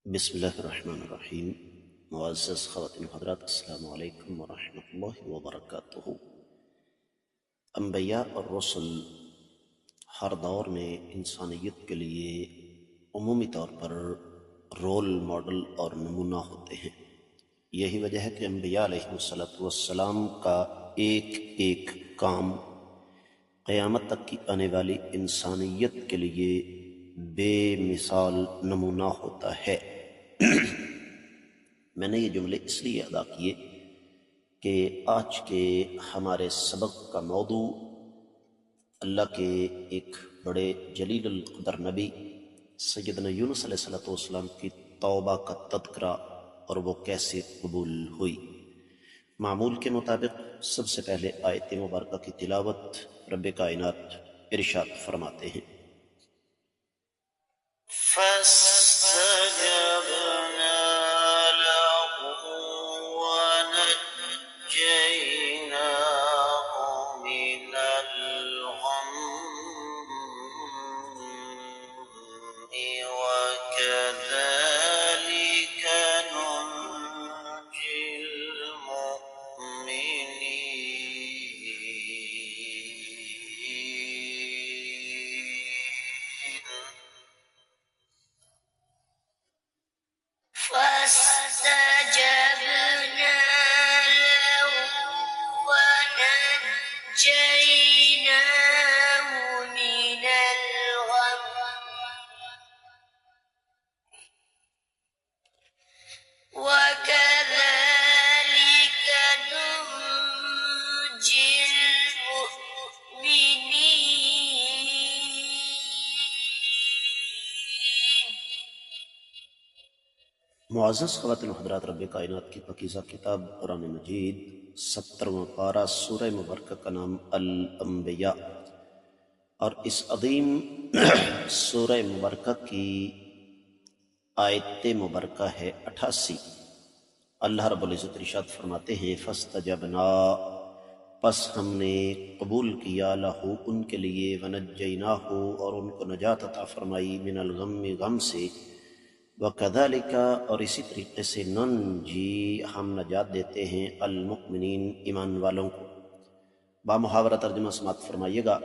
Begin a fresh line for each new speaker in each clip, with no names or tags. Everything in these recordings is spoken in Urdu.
بسم اللہ الرحمن الرحیم۔ معزز خواتین حضرات، السلام علیکم ورحمۃ اللہ وبرکاتہ۔ انبیاء اور رسل ہر دور میں انسانیت کے لیے عمومی طور پر رول ماڈل اور نمونہ ہوتے ہیں۔ یہی وجہ ہے کہ انبیاء علیہ السلام کا ایک ایک کام قیامت تک کی آنے والی انسانیت کے لیے بے مثال نمونہ ہوتا ہے۔ میں نے یہ جملے اس لیے ادا کیے کہ آج کے ہمارے سبق کا موضوع اللہ کے ایک بڑے جلیل القدر نبی سیدنا یونس علیہ السلام کی توبہ کا تذکرہ اور وہ کیسے قبول ہوئی۔ معمول کے مطابق سب سے پہلے آیت مبارکہ کی تلاوت رب کائنات ارشاد فرماتے ہیں، معزز خواتین حضرات، رب کائنات کی پاکیزہ کتاب قرآن مجید 70واں پارہ سورہ مبارکہ کا نام الانبیاء، اور اس عظیم سورہ مبارکہ کی آیت مبارکہ ہے 88۔ اللہ رب العزت ارشاد فرماتے ہیں، فاستجبنا، پس ہم نے قبول کیا، لہو ان کے لیے، ونجیناہ، اور ان کو نجات عطا فرمائی، من الغم، غم سے، وَكَذَلِكَ، اور اسی طریقے سے، ننجی، ہم نجات دیتے ہیں، المؤمنین، ایمان والوں کو۔ بامحاورہ ترجمہ سماعت فرمائیے گا،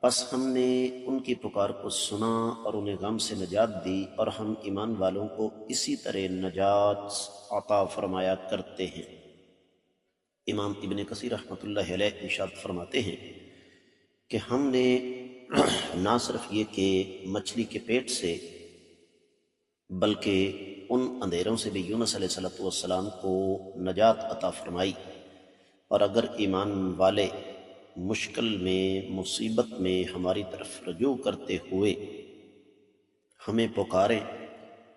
پس ہم نے ان کی پکار کو سنا اور انہیں غم سے نجات دی، اور ہم ایمان والوں کو اسی طرح نجات عطا فرمایا کرتے ہیں۔ امام ابن کثیر رحمۃ اللہ علیہ ارشاد فرماتے ہیں کہ ہم نے نہ صرف یہ کہ مچھلی کے پیٹ سے، بلکہ ان اندھیروں سے بھی یونس علیہ السلام کو نجات عطا فرمائی، اور اگر ایمان والے مشکل میں، مصیبت میں ہماری طرف رجوع کرتے ہوئے ہمیں پکاریں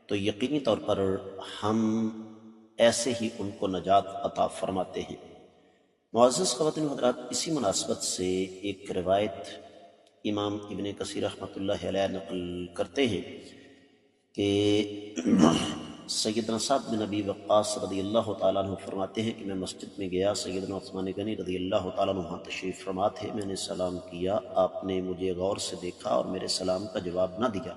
تو یقینی طور پر ہم ایسے ہی ان کو نجات عطا فرماتے ہیں۔ معزز خواتین حضرات، اسی مناسبت سے ایک روایت امام ابن کثیر رحمۃ اللہ علیہ نقل کرتے ہیں کہ سیدنا سعد بن ابی وقاص رضی اللہ تعالیٰ عنہ فرماتے ہیں کہ میں مسجد میں گیا، سیدنا عثمان غنی رضی اللہ تعالیٰ عنہ وہاں تشریف فرما تھے، میں نے سلام کیا، آپ نے مجھے غور سے دیکھا اور میرے سلام کا جواب نہ دیا۔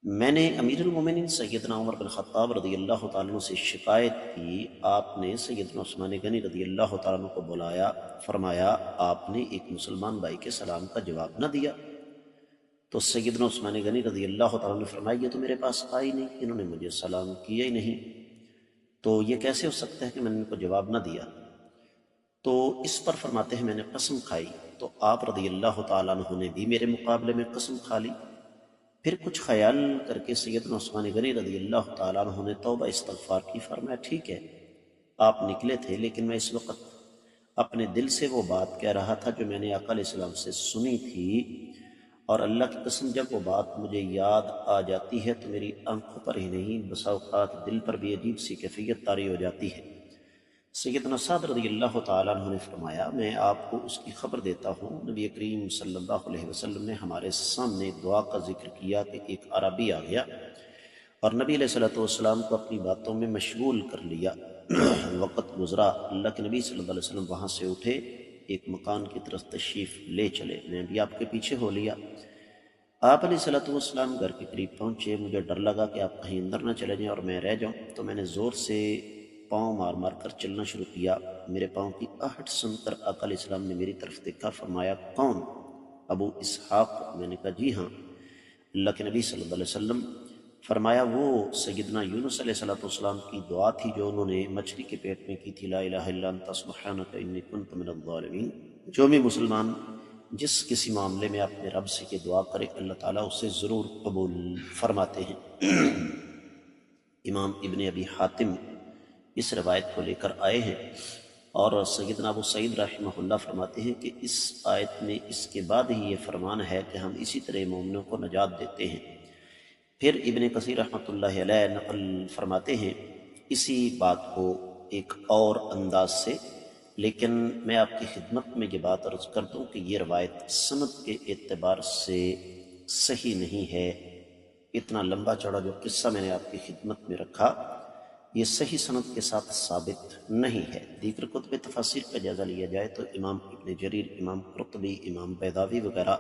میں نے امیر المومنین سیدنا عمر بن خطاب رضی اللہ تعالیٰ عنہ سے شکایت کی، آپ نے سیدنا عثمان غنی رضی اللہ تعالیٰ عنہ کو بلایا، فرمایا آپ نے ایک مسلمان بھائی کے سلام کا جواب نہ دیا۔ تو سیدنا عثمان غنی رضی اللہ تعالیٰ نے فرمایا، یہ تو میرے پاس آئی نہیں، انہوں نے مجھے سلام کیا ہی نہیں، تو یہ کیسے ہو سکتا ہے کہ میں نے ان کو جواب نہ دیا؟ تو اس پر فرماتے ہیں، میں نے قسم کھائی، تو آپ رضی اللہ تعالیٰ عنہ نے بھی میرے مقابلے میں قسم کھا لی۔ پھر کچھ خیال کر کے سیدنا عثمان غنی رضی اللہ تعالیٰ عنہ نے توبہ استغفار کی، فرمایا ٹھیک ہے آپ نکلے تھے، لیکن میں اس وقت اپنے دل سے وہ بات کہہ رہا تھا جو میں نے آقا علیہ السلام سے سنی تھی، اور اللہ کی قسم جب وہ بات مجھے یاد آ جاتی ہے تو میری آنکھوں پر ہی نہیں، بسا اوقات دل پر بھی عجیب سی کیفیت طاری ہو جاتی ہے۔ سیدنا سعد رضی اللہ تعالیٰ عنہ نے فرمایا، میں آپ کو اس کی خبر دیتا ہوں، نبی کریم صلی اللہ علیہ وسلم نے ہمارے سامنے دعا کا ذکر کیا کہ ایک عربی آ گیا اور نبی علیہ السلام کو اپنی باتوں میں مشغول کر لیا۔ وقت گزرا، اللہ کے نبی صلی اللہ علیہ وسلم وہاں سے اٹھے، ایک مکان کی طرف تشریف لے چلے، میں بھی آپ کے پیچھے ہو لیا۔ آپ علیہ الصلوۃ والسلام گھر کے قریب پہنچے، مجھے ڈر لگا کہ آپ کہیں اندر نہ چلے جائیں اور میں رہ جاؤں، تو میں نے زور سے پاؤں مار مار کر چلنا شروع کیا۔ میرے پاؤں کی آہٹ سن کر آقا علیہ السلام نے میری طرف دیکھا، فرمایا کون؟ ابو اسحاق؟ میں نے کہا جی ہاں اللہ کے نبی صلی اللہ علیہ وسلم۔ فرمایا وہ سیدنا یونس علیہ السلام کی دعا تھی جو انہوں نے مچھلی کے پیٹ میں کی تھی، لا الہ الا انت سبحانک انی کنت من الظالمین۔ جو بھی مسلمان جس کسی معاملے میں اپنے رب سے کہ دعا کرے، اللہ تعالیٰ اسے ضرور قبول فرماتے ہیں۔ امام ابن ابی حاتم اس روایت کو لے کر آئے ہیں، اور سیدنا ابو سعید رحمہ اللہ فرماتے ہیں کہ اس آیت میں اس کے بعد ہی یہ فرمان ہے کہ ہم اسی طرح مومنوں کو نجات دیتے ہیں۔ پھر ابن کثیر رحمۃ اللہ علیہ نقل فرماتے ہیں اسی بات کو ایک اور انداز سے، لیکن میں آپ کی خدمت میں یہ بات عرض کر دوں کہ یہ روایت سند کے اعتبار سے صحیح نہیں ہے۔ اتنا لمبا چوڑا جو قصہ میں نے آپ کی خدمت میں رکھا، یہ صحیح سند کے ساتھ ثابت نہیں ہے۔ دیگر کتب تفاسیر کا جائزہ لیا جائے تو امام ابن جریر، امام قرطبی، امام بیضاوی وغیرہ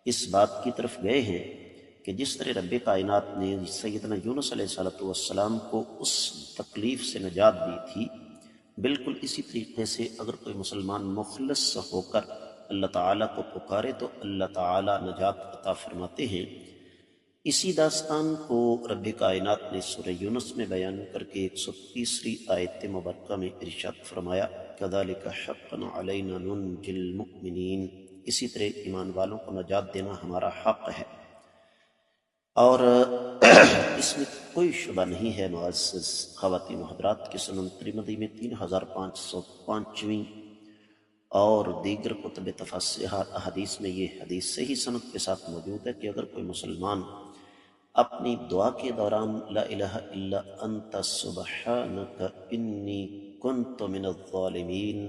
اس بات کی طرف گئے ہیں کہ جس طرح رب کائنات نے سیدنا یونس علیہ السلام کو اس تکلیف سے نجات دی تھی، بالکل اسی طریقے سے اگر کوئی مسلمان مخلص ہو کر اللہ تعالیٰ کو پکارے تو اللہ تعالیٰ نجات عطا فرماتے ہیں۔ اسی داستان کو رب کائنات نے سورہ یونس میں بیان کر کے 130 آیت مبارکہ میں ارشاد فرمایا، کذالک حقا علینا ننجی المؤمنین، اسی طرح ایمان والوں کو نجات دینا ہمارا حق ہے۔ اور اس میں کوئی شبہ نہیں ہے معزز خواتین و حضرات کی سنن ترمذی میں 3505 اور دیگر کتب تفاسیر احادیث میں یہ حدیث صحیح سند کے ساتھ موجود ہے کہ اگر کوئی مسلمان اپنی دعا کے دوران لا الہ الا انت سبحانک انی کنت من الظالمین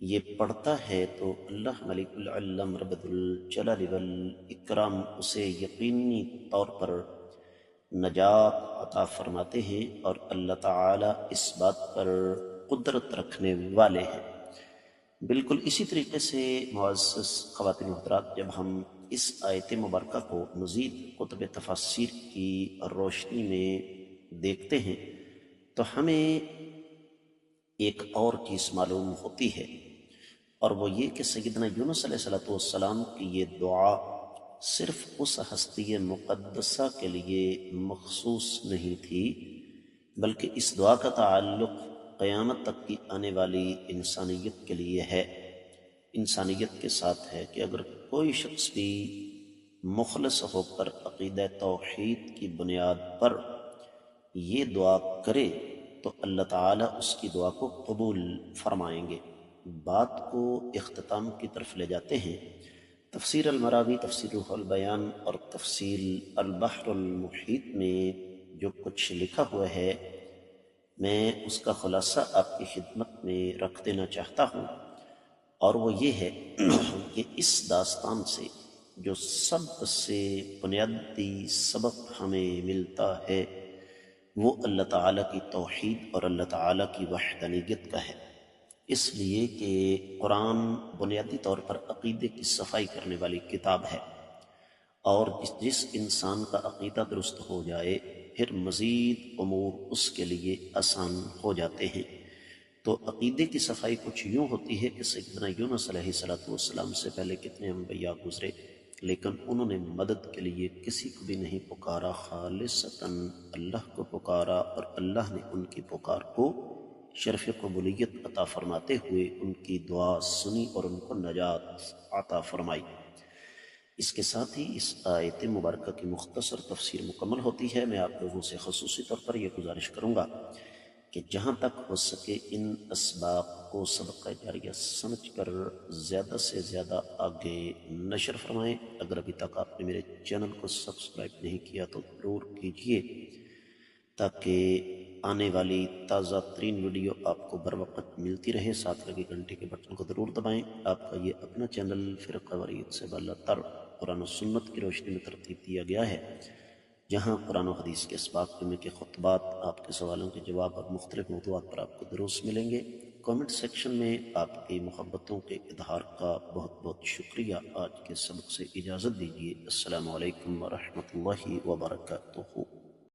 یہ پڑھتا ہے تو اللہ ملک العلم رب الجلال والاکرام اسے یقینی طور پر نجات عطا فرماتے ہیں، اور اللہ تعالیٰ اس بات پر قدرت رکھنے والے ہیں۔ بالکل اسی طریقے سے معزز خواتین و حضرات، جب ہم اس آیت مبارکہ کو مزید کتب تفاسیر کی روشنی میں دیکھتے ہیں تو ہمیں ایک اور چیز معلوم ہوتی ہے، اور وہ یہ کہ سیدنا یونس علیہ السلام کی یہ دعا صرف اس ہستی مقدسہ کے لیے مخصوص نہیں تھی، بلکہ اس دعا کا تعلق قیامت تک کی آنے والی انسانیت کے لیے ہے، انسانیت کے ساتھ ہے کہ اگر کوئی شخص بھی مخلص ہو کر عقیدہ توحید کی بنیاد پر یہ دعا کرے تو اللہ تعالیٰ اس کی دعا کو قبول فرمائیں گے۔ بات کو اختتام کی طرف لے جاتے ہیں۔ تفسیر المراوی، تفسیر روح البیان اور تفسیر البحر المحیط میں جو کچھ لکھا ہوا ہے میں اس کا خلاصہ آپ کی خدمت میں رکھ دینا چاہتا ہوں، اور وہ یہ ہے کہ اس داستان سے جو سب سے بنیادی سبق ہمیں ملتا ہے وہ اللہ تعالیٰ کی توحید اور اللہ تعالیٰ کی وحدانیت کا ہے، اس لیے کہ قرآن بنیادی طور پر عقیدے کی صفائی کرنے والی کتاب ہے، اور جس انسان کا عقیدہ درست ہو جائے پھر مزید امور اس کے لیے آسان ہو جاتے ہیں۔ تو عقیدے کی صفائی کچھ یوں ہوتی ہے کہ سیدنا یونس علیہ السلام سے پہلے کتنے انبیاء گزرے، لیکن انہوں نے مدد کے لیے کسی کو بھی نہیں پکارا، خالصتاً اللہ کو پکارا، اور اللہ نے ان کی پکار کو شرف قبولیت عطا فرماتے ہوئے ان کی دعا سنی اور ان کو نجات عطا فرمائی۔ اس کے ساتھ ہی اس آیت مبارکہ کی مختصر تفسیر مکمل ہوتی ہے۔ میں آپ لوگوں سے خصوصی طور پر یہ گزارش کروں گا کہ جہاں تک ہو سکے ان اسباق کو صدقہ جاریہ سمجھ کر زیادہ سے زیادہ آگے نشر فرمائیں۔ اگر ابھی تک آپ نے میرے چینل کو سبسکرائب نہیں کیا تو ضرور کیجیے تاکہ آنے والی تازہ ترین ویڈیو آپ کو بر وقت ملتی رہے۔ ساتھ لگے گھنٹے کے بٹن کو ضرور دبائیں۔ آپ کا یہ اپنا چینل فرقہ واریت سے بالا تر قرآن و سنت کی روشنی میں ترتیب دیا گیا ہے، جہاں قرآن و حدیث کے اسباق، جمعے کے خطبات، آپ کے سوالوں کے جواب اور مختلف موضوعات پر آپ کو دروس ملیں گے۔ کامنٹ سیکشن میں آپ کی محبتوں کے اظہار کا بہت بہت شکریہ۔ آج کے سبق سے اجازت دیجیے۔ السلام علیکم ورحمۃ اللہ وبرکاتہ۔